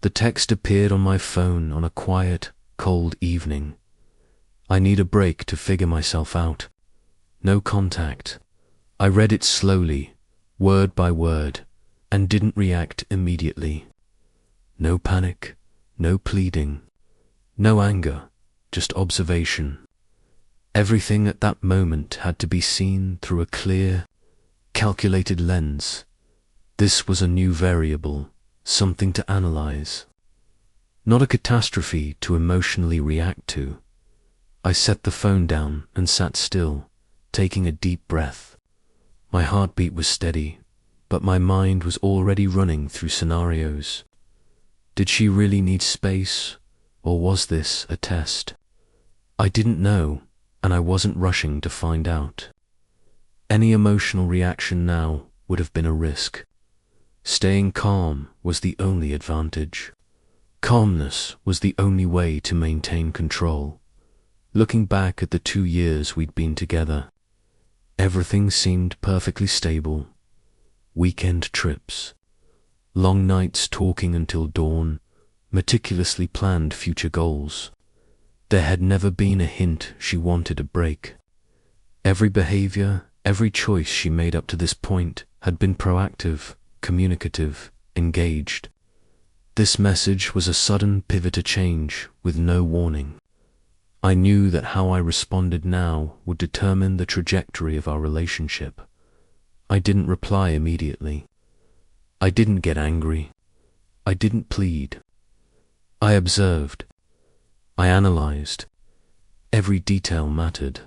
The text appeared on my phone on a quiet, cold evening. I need a break to figure myself out. No contact. I read it slowly, word by word, and didn't react immediately. No panic, no pleading, no anger, just observation. Everything at that moment had to be seen through a clear, calculated lens. This was a new variable, something to analyze. Not a catastrophe to emotionally react to. I set the phone down and sat still, taking a deep breath. My heartbeat was steady, but my mind was already running through scenarios. Did she really need space, or was this a test? I didn't know, and I wasn't rushing to find out. Any emotional reaction now would have been a risk. Staying calm was the only advantage. Calmness was the only way to maintain control. Looking back at the 2 years we'd been together, everything seemed perfectly stable. Weekend trips, long nights talking until dawn, meticulously planned future goals. There had never been a hint she wanted a break. Every behavior, every choice she made up to this point had been proactive, communicative, engaged. This message was a sudden pivot to change with no warning. I knew that how I responded now would determine the trajectory of our relationship. I didn't reply immediately. I didn't get angry. I didn't plead. I observed. I analyzed. Every detail mattered.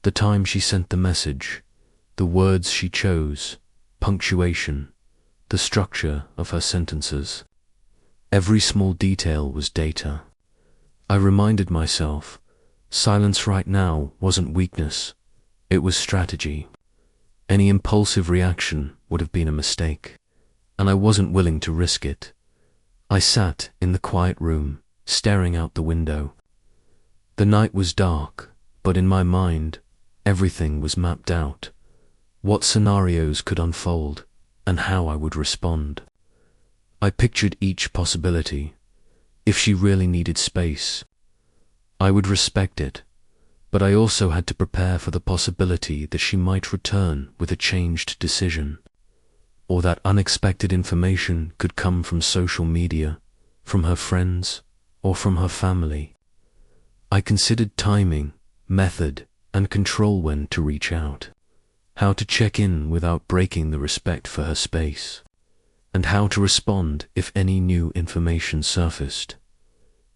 The time she sent the message, the words she chose, punctuation, the structure of her sentences. Every small detail was data. I reminded myself, silence right now wasn't weakness, it was strategy. Any impulsive reaction would have been a mistake, and I wasn't willing to risk it. I sat in the quiet room, staring out the window. The night was dark, but in my mind, everything was mapped out. What scenarios could unfold, and how I would respond. I pictured each possibility. If she really needed space, I would respect it, but I also had to prepare for the possibility that she might return with a changed decision, or that unexpected information could come from social media, from her friends, or from her family. I considered timing, method, and control when to reach out, how to check in without breaking the respect for her space, and how to respond if any new information surfaced.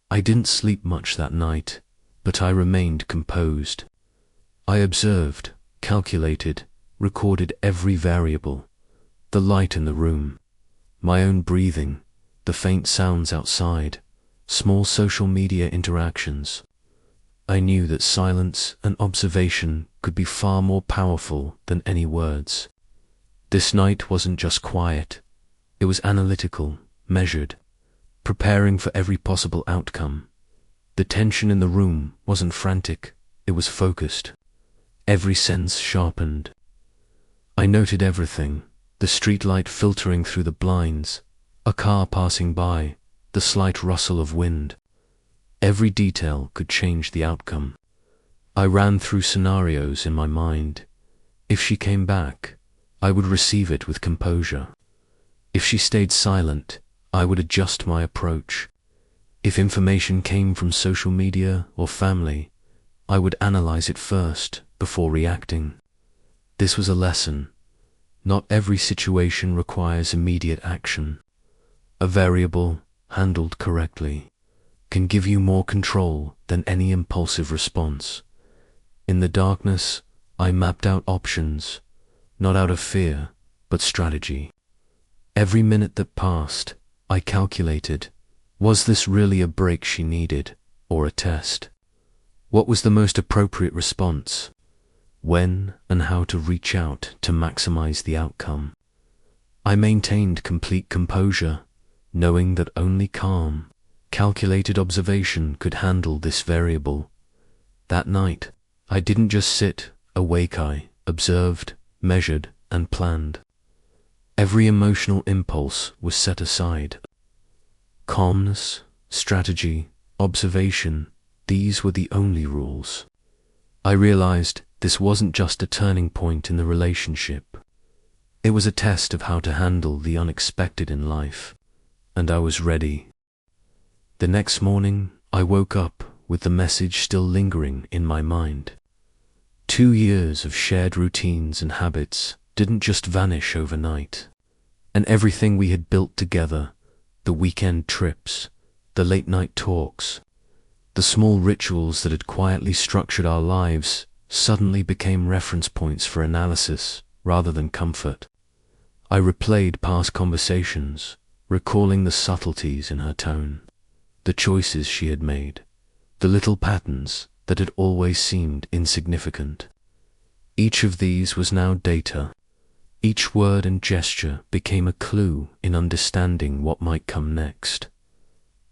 I didn't sleep much that night, but I remained composed. I observed, calculated, recorded every variable, the light in the room, my own breathing, the faint sounds outside, small social media interactions. I knew that silence and observation could be far more powerful than any words. This night wasn't just quiet. It was analytical, measured, preparing for every possible outcome. The tension in the room wasn't frantic, it was focused. Every sense sharpened. I noted everything, the streetlight filtering through the blinds, a car passing by, the slight rustle of wind. Every detail could change the outcome. I ran through scenarios in my mind. If she came back, I would receive it with composure. If she stayed silent, I would adjust my approach. If information came from social media or family, I would analyze it first before reacting. This was a lesson. Not every situation requires immediate action. A variable, handled correctly, can give you more control than any impulsive response. In the darkness, I mapped out options, not out of fear, but strategy. Every minute that passed, I calculated, was this really a break she needed, or a test? What was the most appropriate response? When and how to reach out to maximize the outcome? I maintained complete composure, knowing that only calm, calculated observation could handle this variable. That night, I didn't just sit, awake. I observed, measured, and planned. Every emotional impulse was set aside. Calmness, strategy, observation, these were the only rules. I realized this wasn't just a turning point in the relationship. It was a test of how to handle the unexpected in life, and I was ready. The next morning, I woke up with the message still lingering in my mind. 2 years of shared routines and habits didn't just vanish overnight, and everything we had built together, the weekend trips, the late-night talks, the small rituals that had quietly structured our lives, suddenly became reference points for analysis rather than comfort. I replayed past conversations, recalling the subtleties in her tone, the choices she had made, the little patterns that had always seemed insignificant. Each of these was now data. Each word and gesture became a clue in understanding what might come next.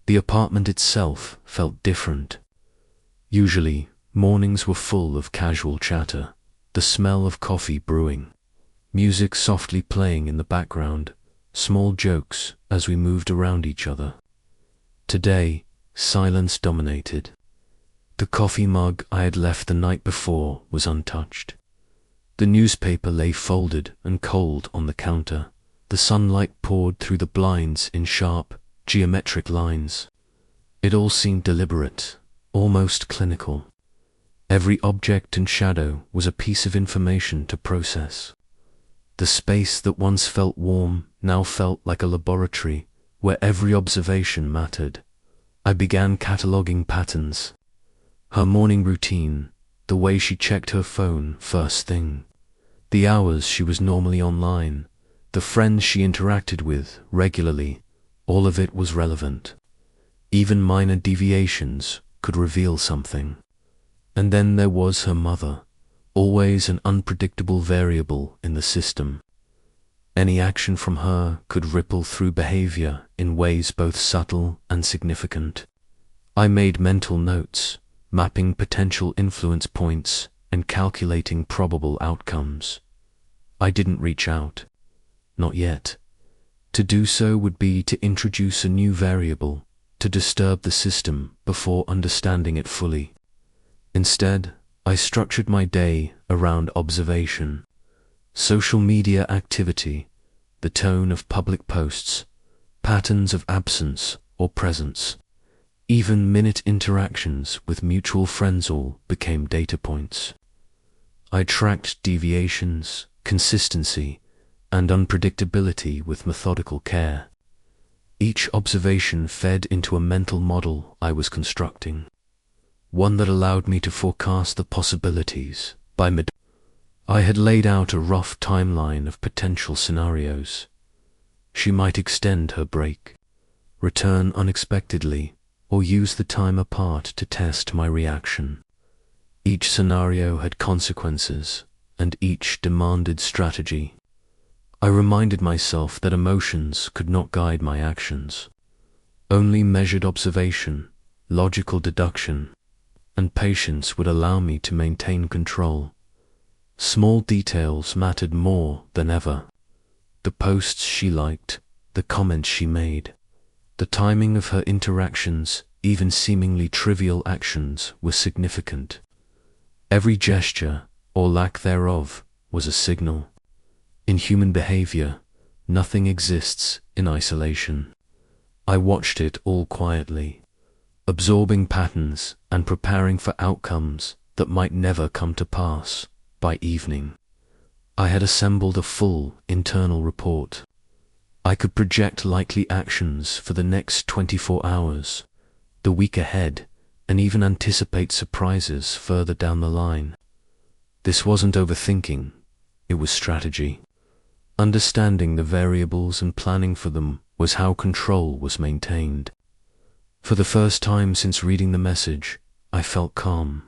The apartment itself felt different. Usually, mornings were full of casual chatter, the smell of coffee brewing, music softly playing in the background, small jokes as we moved around each other. Today, silence dominated. The coffee mug I had left the night before was untouched. The newspaper lay folded and cold on the counter. The sunlight poured through the blinds in sharp, geometric lines. It all seemed deliberate, almost clinical. Every object and shadow was a piece of information to process. The space that once felt warm now felt like a laboratory where every observation mattered. I began cataloging patterns. Her morning routine, the way she checked her phone first thing, the hours she was normally online, the friends she interacted with regularly, all of it was relevant. Even minor deviations could reveal something. And then there was her mother, always an unpredictable variable in the system. Any action from her could ripple through behavior in ways both subtle and significant. I made mental notes, mapping potential influence points and calculating probable outcomes. I didn't reach out. Not yet. To do so would be to introduce a new variable, to disturb the system before understanding it fully. Instead, I structured my day around observation, social media activity, the tone of public posts, patterns of absence or presence. Even minute interactions with mutual friends all became data points. I tracked deviations, consistency, and unpredictability with methodical care. Each observation fed into a mental model I was constructing, one that allowed me to forecast the possibilities. By mid, I had laid out a rough timeline of potential scenarios. She might extend her break, return unexpectedly, or use the time apart to test my reaction. Each scenario had consequences, and each demanded strategy. I reminded myself that emotions could not guide my actions. Only measured observation, logical deduction, and patience would allow me to maintain control. Small details mattered more than ever. The posts she liked, the comments she made, the timing of her interactions, even seemingly trivial actions, were significant. Every gesture, or lack thereof, was a signal. In human behavior, nothing exists in isolation. I watched it all quietly, absorbing patterns and preparing for outcomes that might never come to pass. By evening, I had assembled a full internal report. I could project likely actions for the next 24 hours, the week ahead, and even anticipate surprises further down the line. This wasn't overthinking, it was strategy. Understanding the variables and planning for them was how control was maintained. For the first time since reading the message, I felt calm.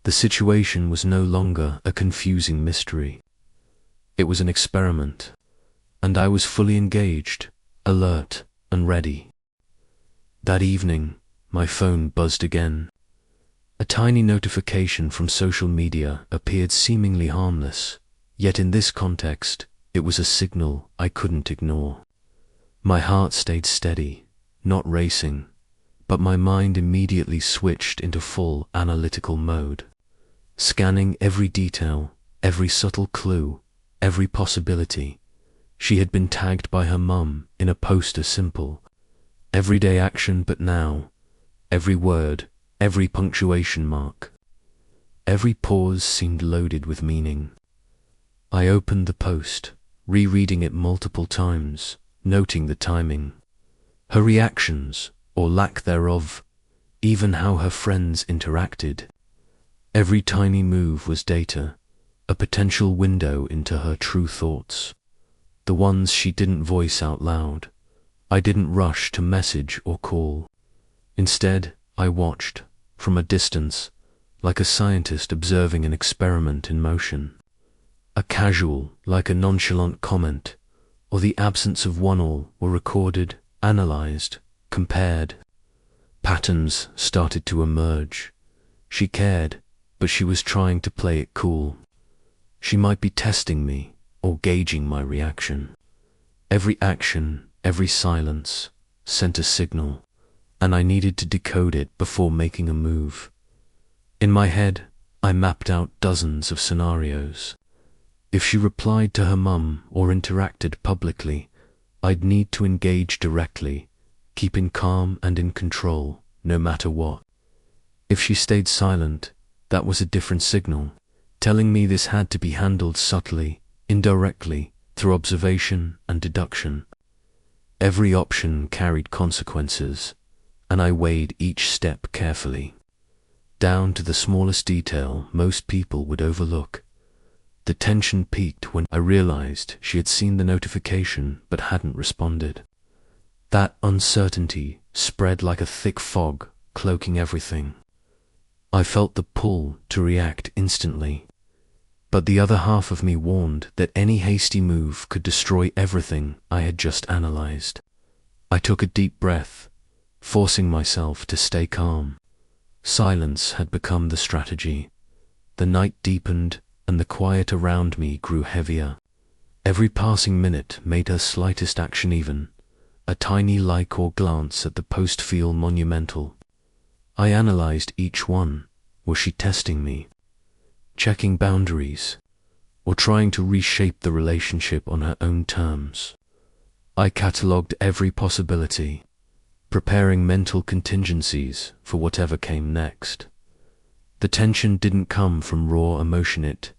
The situation was no longer a confusing mystery. It was an experiment, and I was fully engaged, alert, and ready. That evening, my phone buzzed again. A tiny notification from social media appeared seemingly harmless, yet in this context, it was a signal I couldn't ignore. My heart stayed steady, not racing, but my mind immediately switched into full analytical mode, scanning every detail, every subtle clue, every possibility. She had been tagged by her mum in a post as simple, everyday action, but now, every word, every punctuation mark, every pause seemed loaded with meaning. I opened the post, rereading it multiple times, noting the timing, her reactions, or lack thereof, even how her friends interacted. Every tiny move was data, a potential window into her true thoughts, the ones she didn't voice out loud. I didn't rush to message or call. Instead, I watched, from a distance, like a scientist observing an experiment in motion. A casual, like a nonchalant comment, or the absence of one, all were recorded, analyzed, compared. Patterns started to emerge. She cared, but she was trying to play it cool. She might be testing me, or gauging my reaction. Every action, every silence, sent a signal, and I needed to decode it before making a move. In my head, I mapped out dozens of scenarios. If she replied to her mum or interacted publicly, I'd need to engage directly, keeping calm and in control, no matter what. If she stayed silent, that was a different signal, telling me this had to be handled subtly, indirectly, through observation and deduction. Every option carried consequences, and I weighed each step carefully, down to the smallest detail most people would overlook. The tension peaked when I realized she had seen the notification but hadn't responded. That uncertainty spread like a thick fog, cloaking everything. I felt the pull to react instantly, but the other half of me warned that any hasty move could destroy everything I had just analyzed. I took a deep breath, forcing myself to stay calm. Silence had become the strategy. The night deepened, and the quiet around me grew heavier. Every passing minute made her slightest action even, a tiny like or glance at the post feel monumental. I analyzed each one. Was she testing me, checking boundaries, or trying to reshape the relationship on her own terms? I catalogued every possibility, preparing mental contingencies for whatever came next. The tension didn't come from raw emotion, it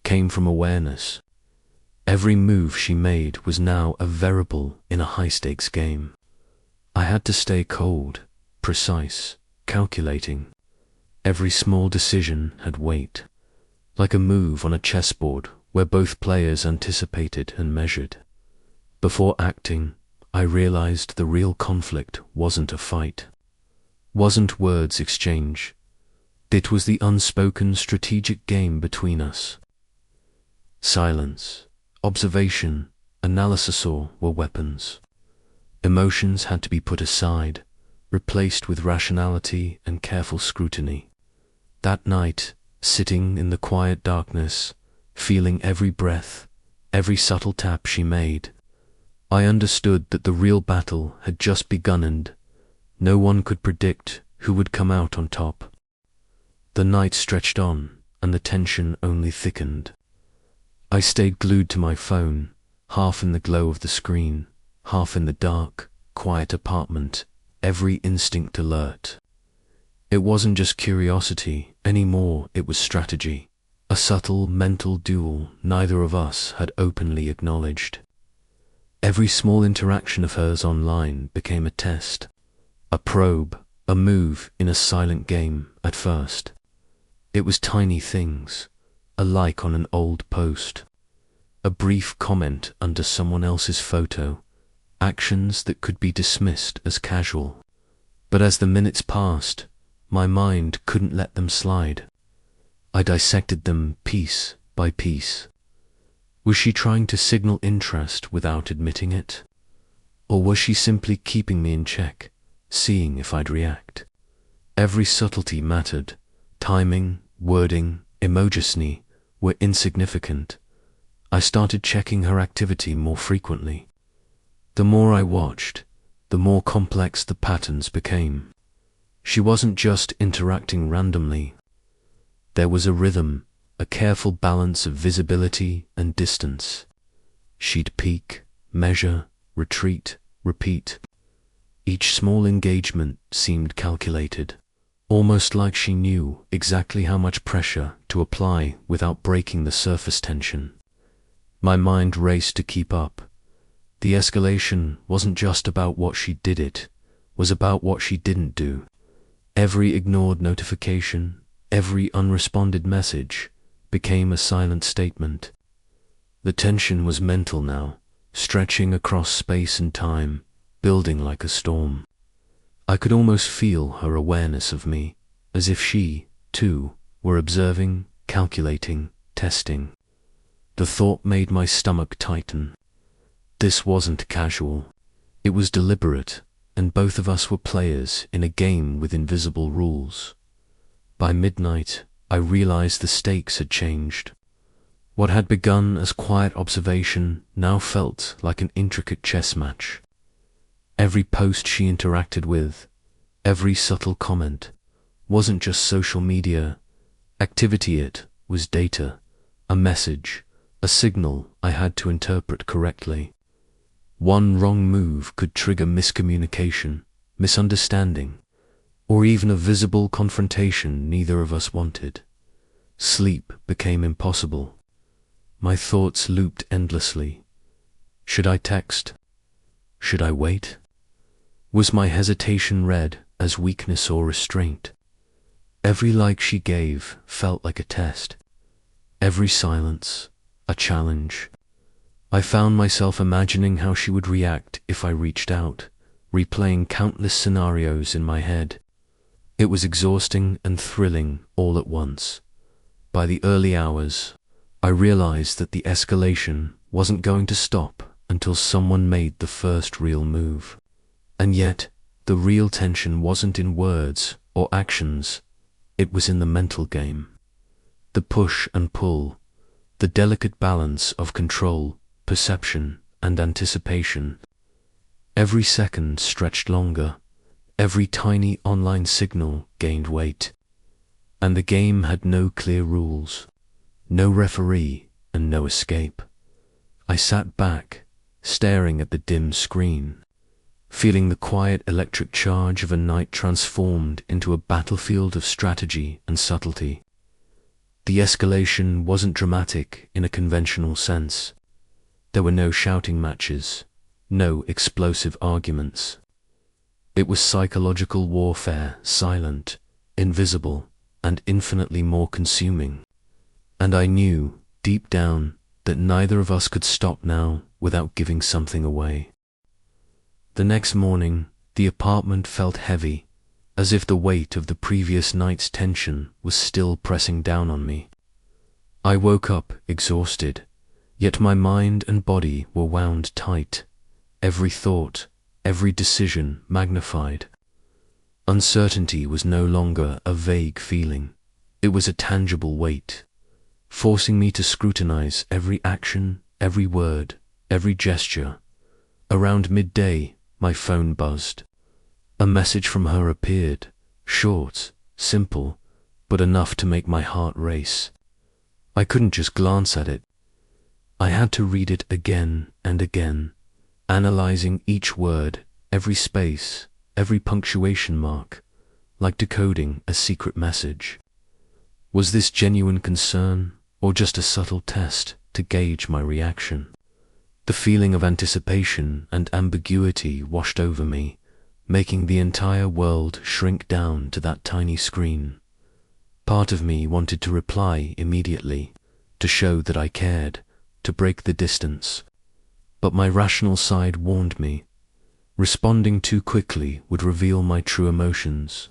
came from awareness. Every move she made was now a variable in a high-stakes game. I had to stay cold, precise, calculating. Every small decision had weight, like a move on a chessboard where both players anticipated and measured. Before acting, I realized the real conflict wasn't a fight, wasn't words exchange. It was the unspoken strategic game between us. Silence, observation, analysis all were weapons. Emotions had to be put aside, replaced with rationality and careful scrutiny. That night, sitting in the quiet darkness, feeling every breath, every subtle tap she made, I understood that the real battle had just begun, and no one could predict who would come out on top. The night stretched on, and the tension only thickened. I stayed glued to my phone, half in the glow of the screen, half in the dark, quiet apartment, every instinct alert. It wasn't just curiosity anymore, it was strategy, a subtle mental duel neither of us had openly acknowledged. Every small interaction of hers online became a test, a probe, a move in a silent game at first. It was tiny things, a like on an old post, a brief comment under someone else's photo, actions that could be dismissed as casual. But as the minutes passed, my mind couldn't let them slide. I dissected them piece by piece. Was she trying to signal interest without admitting it? Or was she simply keeping me in check, seeing if I'd react? Every subtlety mattered. Timing, wording, emojisny were insignificant. I started checking her activity more frequently. The more I watched, the more complex the patterns became. She wasn't just interacting randomly. There was a rhythm, a careful balance of visibility and distance. She'd peak, measure, retreat, repeat. Each small engagement seemed calculated, almost like she knew exactly how much pressure to apply without breaking the surface tension. My mind raced to keep up. The escalation wasn't just about what she did, it was about what she didn't do. Every ignored notification, every unresponded message became a silent statement. The tension was mental now, stretching across space and time, building like a storm. I could almost feel her awareness of me, as if she, too, were observing, calculating, testing. The thought made my stomach tighten. This wasn't casual. It was deliberate, and both of us were players in a game with invisible rules. By midnight, I realized the stakes had changed. What had begun as quiet observation now felt like an intricate chess match. Every post she interacted with, every subtle comment, wasn't just social media activity, it was data, a message, a signal I had to interpret correctly. One wrong move could trigger miscommunication, misunderstanding, or even a visible confrontation neither of us wanted. Sleep became impossible. My thoughts looped endlessly. Should I text? Should I wait? Was my hesitation read as weakness or restraint? Every like she gave felt like a test. Every silence, a challenge. I found myself imagining how she would react if I reached out, replaying countless scenarios in my head. It was exhausting and thrilling all at once. By the early hours, I realized that the escalation wasn't going to stop until someone made the first real move. And yet, the real tension wasn't in words or actions, it was in the mental game. The push and pull, the delicate balance of control, perception, and anticipation. Every second stretched longer, every tiny online signal gained weight. And the game had no clear rules, no referee, and no escape. I sat back, staring at the dim screen, feeling the quiet electric charge of a night transformed into a battlefield of strategy and subtlety. The escalation wasn't dramatic in a conventional sense. There were no shouting matches, no explosive arguments. It was psychological warfare, silent, invisible, and infinitely more consuming. And I knew, deep down, that neither of us could stop now without giving something away. The next morning, the apartment felt heavy, as if the weight of the previous night's tension was still pressing down on me. I woke up exhausted, yet my mind and body were wound tight, every thought, every decision magnified. Uncertainty was no longer a vague feeling, it was a tangible weight, forcing me to scrutinize every action, every word, every gesture. Around midday, my phone buzzed. A message from her appeared, short, simple, but enough to make my heart race. I couldn't just glance at it. I had to read it again and again, analyzing each word, every space, every punctuation mark, like decoding a secret message. Was this genuine concern, or just a subtle test to gauge my reaction? The feeling of anticipation and ambiguity washed over me, making the entire world shrink down to that tiny screen. Part of me wanted to reply immediately, to show that I cared, to break the distance. But my rational side warned me. Responding too quickly would reveal my true emotions,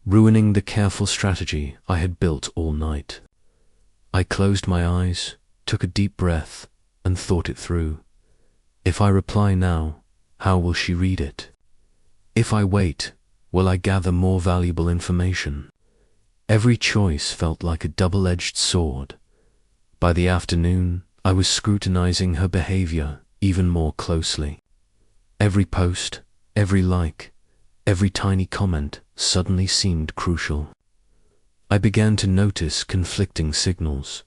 ruining the careful strategy I had built all night. I closed my eyes, took a deep breath, and thought it through. If I reply now, how will she read it? If I wait, will I gather more valuable information? Every choice felt like a double-edged sword. By the afternoon, I was scrutinizing her behavior even more closely. Every post, Every like, every tiny comment suddenly seemed crucial. I began to notice conflicting signals.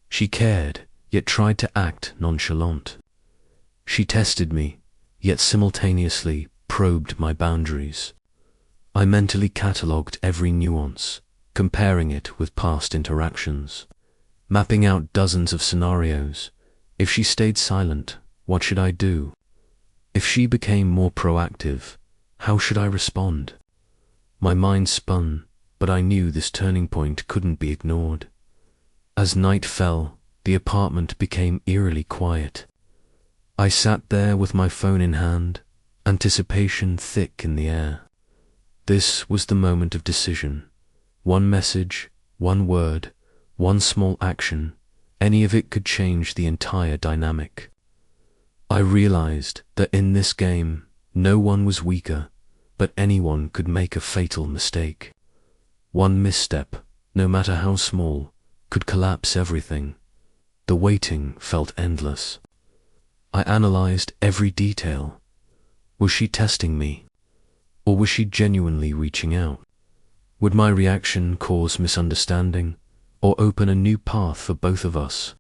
She cared, yet tried to act nonchalant. She tested me, yet simultaneously probed my boundaries. I mentally catalogued every nuance, comparing it with past interactions, mapping out dozens of scenarios. If she stayed silent, what should I do? If she became more proactive, how should I respond? My mind spun, but I knew this turning point couldn't be ignored. As night fell, the apartment became eerily quiet. I sat there with my phone in hand, anticipation thick in the air. This was the moment of decision. One message, one word, one small action, any of it could change the entire dynamic. I realized that in this game, no one was weaker, but anyone could make a fatal mistake. One misstep, no matter how small, could collapse everything. The waiting felt endless. I analyzed every detail. Was she testing me? Or was she genuinely reaching out? Would my reaction cause misunderstanding, or open a new path for both of us?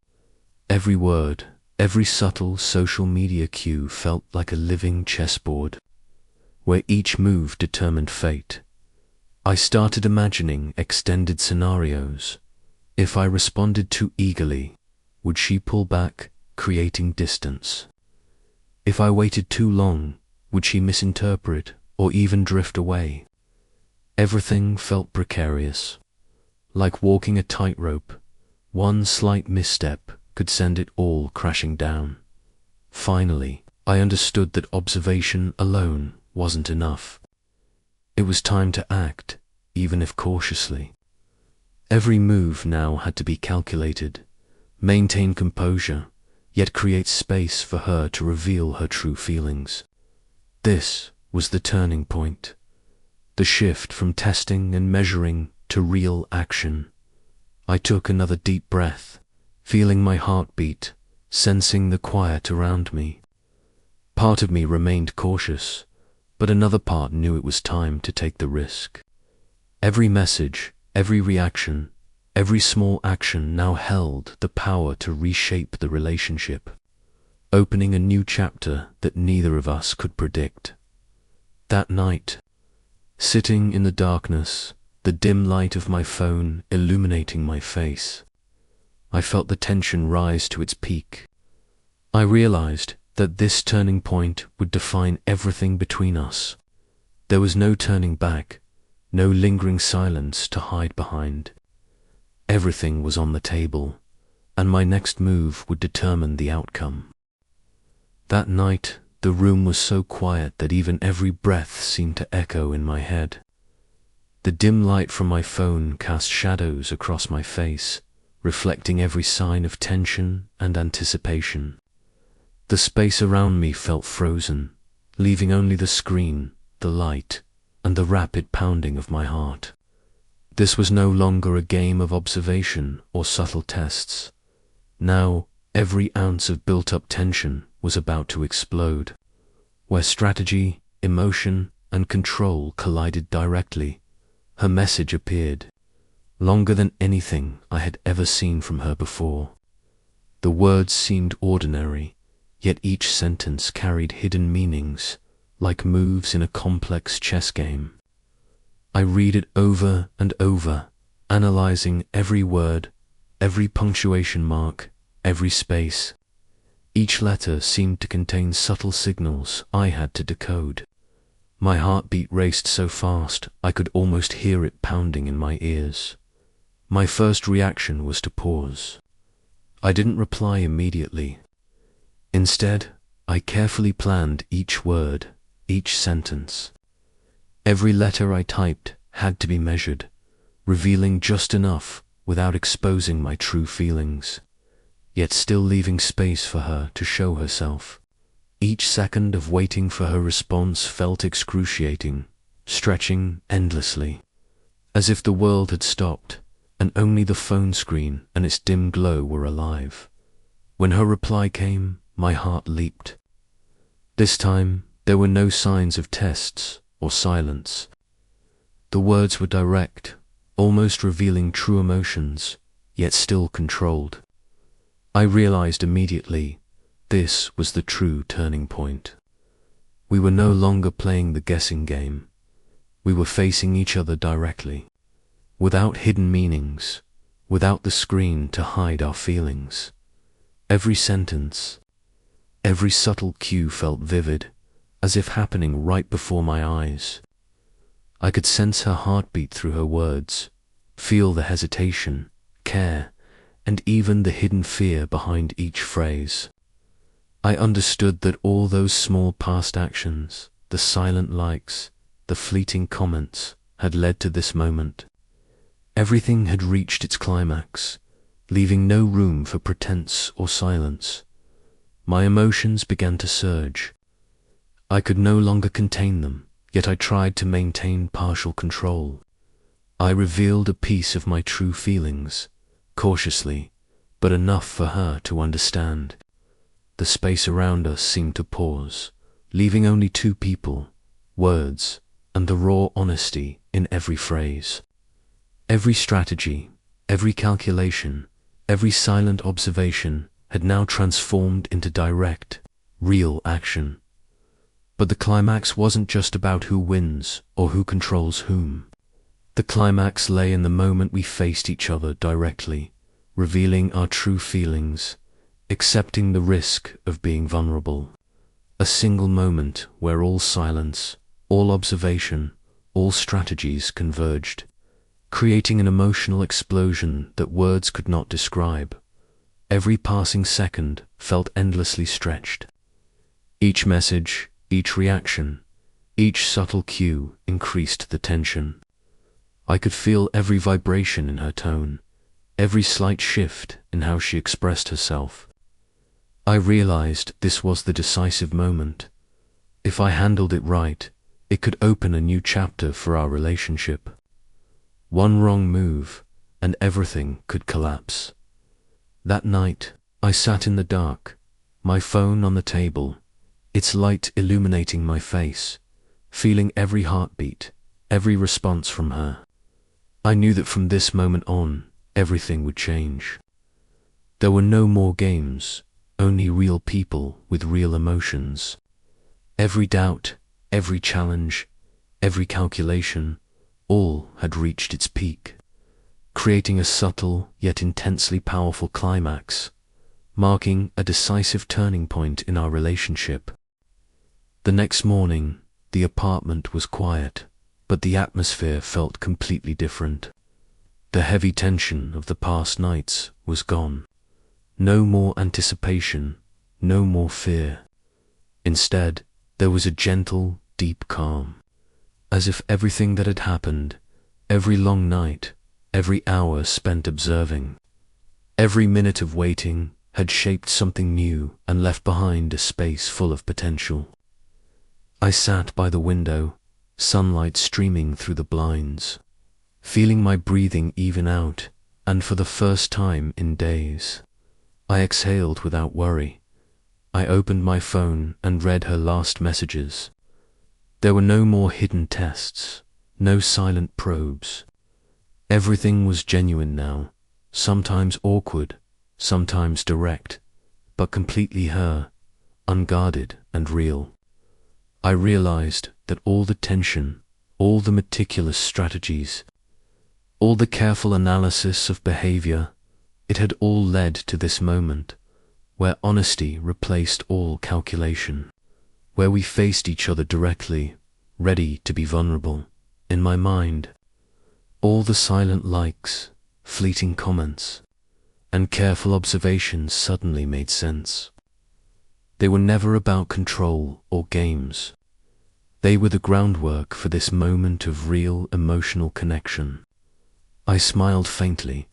Every word, every subtle social media cue felt like a living chessboard, where each move determined fate. I started imagining extended scenarios. If I responded too eagerly, would she pull back, creating distance? If I waited too long, would she misinterpret or even drift away? Everything felt precarious. Like walking a tightrope, one slight misstep could send it all crashing down. Finally, I understood that observation alone wasn't enough. It was time to act, even if cautiously. Every move now had to be calculated, maintain composure, yet create space for her to reveal her true feelings. This was the turning point, the shift from testing and measuring to real action. I took another deep breath, feeling my heart beat, sensing the quiet around me. Part of me remained cautious, but another part knew it was time to take the risk. Every message, every reaction, every small action now held the power to reshape the relationship, opening a new chapter that neither of us could predict. That night, sitting in the darkness, the dim light of my phone illuminating my face, I felt the tension rise to its peak. I realized that this turning point would define everything between us. There was no turning back, no lingering silence to hide behind. Everything was on the table, and my next move would determine the outcome. That night, the room was so quiet that even every breath seemed to echo in my head. The dim light from my phone cast shadows across my face, reflecting every sign of tension and anticipation. The space around me felt frozen, leaving only the screen, the light, and the rapid pounding of my heart. This was no longer a game of observation or subtle tests. Now, every ounce of built-up tension was about to explode, where strategy, emotion, and control collided directly. Her message appeared, longer than anything I had ever seen from her before. The words seemed ordinary, yet each sentence carried hidden meanings, like moves in a complex chess game. I read it over and over, analyzing every word, every punctuation mark, every space. Each letter seemed to contain subtle signals I had to decode. My heartbeat raced so fast I could almost hear it pounding in my ears. My first reaction was to pause. I didn't reply immediately. Instead, I carefully planned each word, each sentence. Every letter I typed had to be measured, revealing just enough without exposing my true feelings, yet still leaving space for her to show herself. Each second of waiting for her response felt excruciating, stretching endlessly, as if the world had stopped and only the phone screen and its dim glow were alive. When her reply came, my heart leaped. This time, There were no signs of tests or silence. The words were direct, almost revealing true emotions, yet still controlled. I realized immediately this was the true turning point. We were no longer playing the guessing game. We were facing each other directly, without hidden meanings, without the screen to hide our feelings. Every sentence, every subtle cue felt vivid, as if happening right before my eyes. I could sense her heartbeat through her words, feel the hesitation, care, and even the hidden fear behind each phrase. I understood that all those small past actions, the silent likes, the fleeting comments, had led to this moment. Everything had reached its climax, leaving no room for pretense or silence. My emotions began to surge. I could no longer contain them, yet I tried to maintain partial control. I revealed a piece of my true feelings, cautiously, but enough for her to understand. The space around us seemed to pause, leaving only two people, words, and the raw honesty in every phrase. Every strategy, every calculation, every silent observation had now transformed into direct, real action. But the climax wasn't just about who wins or who controls whom. The climax lay in the moment we faced each other directly, revealing our true feelings, accepting the risk of being vulnerable. A single moment where all silence, all observation, all strategies converged, creating an emotional explosion that words could not describe. Every passing second felt endlessly stretched. Each message, each reaction, each subtle cue increased the tension. I could feel every vibration in her tone, every slight shift in how she expressed herself. I realized this was the decisive moment. If I handled it right, it could open a new chapter for our relationship. One wrong move, and everything could collapse. That night, I sat in the dark, my phone on the table, its light illuminating my face, feeling every heartbeat, every response from her. I knew that from this moment on, everything would change. There were no more games, only real people with real emotions. Every doubt, every challenge, every calculation, all had reached its peak, creating a subtle yet intensely powerful climax, marking a decisive turning point in our relationship. The next morning, the apartment was quiet, but the atmosphere felt completely different. The heavy tension of the past nights was gone. No more anticipation, no more fear. Instead, there was a gentle, deep calm, as if everything that had happened, every long night, every hour spent observing, every minute of waiting, had shaped something new and left behind a space full of potential. I sat by the window, sunlight streaming through the blinds, feeling my breathing even out, and for the first time in days, I exhaled without worry. I opened my phone and read her last messages. There were no more hidden tests, no silent probes. Everything was genuine now, sometimes awkward, sometimes direct, but completely her, unguarded and real. I realized that all the tension, all the meticulous strategies, all the careful analysis of behavior, it had all led to this moment, where honesty replaced all calculation, where we faced each other directly, ready to be vulnerable. In my mind, all the silent likes, fleeting comments, and careful observations suddenly made sense. They were never about control or games. They were the groundwork for this moment of real emotional connection. I smiled faintly.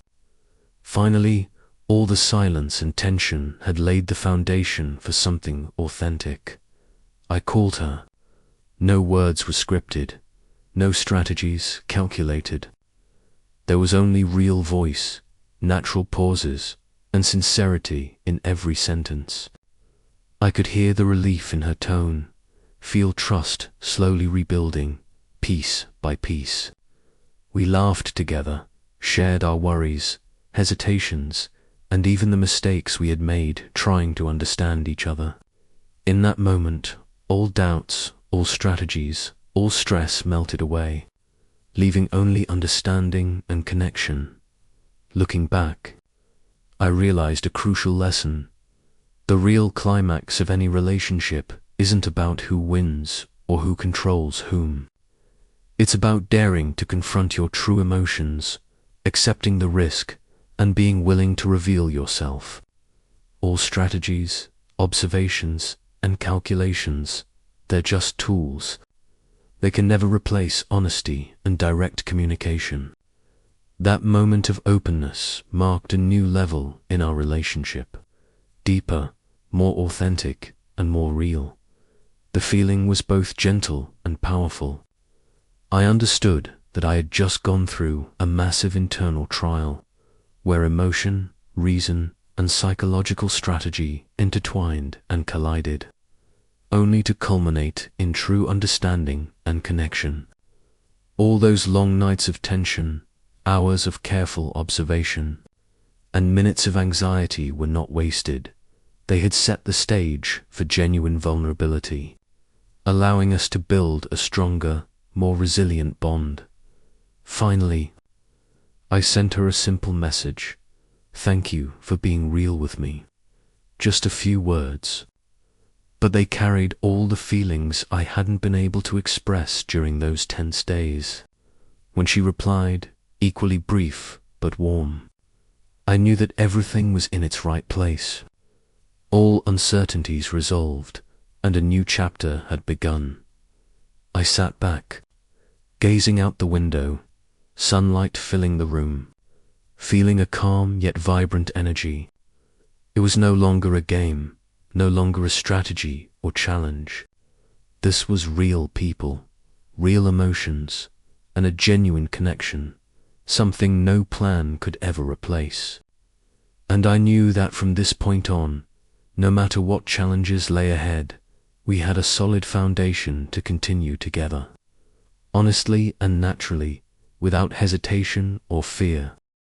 Finally, all the silence and tension had laid the foundation for something authentic. I called her. No words were scripted, no strategies calculated. There was only real voice, natural pauses, and sincerity in every sentence. I could hear the relief in her tone, feel trust slowly rebuilding, piece by piece. We laughed together, shared our worries, hesitations, and even the mistakes we had made trying to understand each other. In that moment, all doubts, all strategies, all stress melted away, leaving only understanding and connection. Looking back, I realized a crucial lesson. The real climax of any relationship isn't about who wins or who controls whom. It's about daring to confront your true emotions, accepting the risk, and being willing to reveal yourself. All strategies, observations, and calculations, they're just tools. They can never replace honesty and direct communication. That moment of openness marked a new level in our relationship. Deeper, more authentic, and more real. The feeling was both gentle and powerful. I understood that I had just gone through a massive internal trial, where emotion, reason, and psychological strategy intertwined and collided, only to culminate in true understanding and connection. All those long nights of tension, hours of careful observation, and minutes of anxiety were not wasted. They had set the stage for genuine vulnerability, allowing us to build a stronger, more resilient bond. Finally, I sent her a simple message. Thank you for being real with me. Just a few words. But they carried all the feelings I hadn't been able to express during those tense days. When she replied, equally brief but warm, I knew that everything was in its right place. All uncertainties resolved, and a new chapter had begun. I sat back, gazing out the window, sunlight filling the room, feeling a calm yet vibrant energy. It was no longer a game, no longer a strategy or challenge. This was real people, real emotions, and a genuine connection, something no plan could ever replace. And I knew that from this point on, no matter what challenges lay ahead, we had a solid foundation to continue together. Honestly and naturally, without hesitation or fear.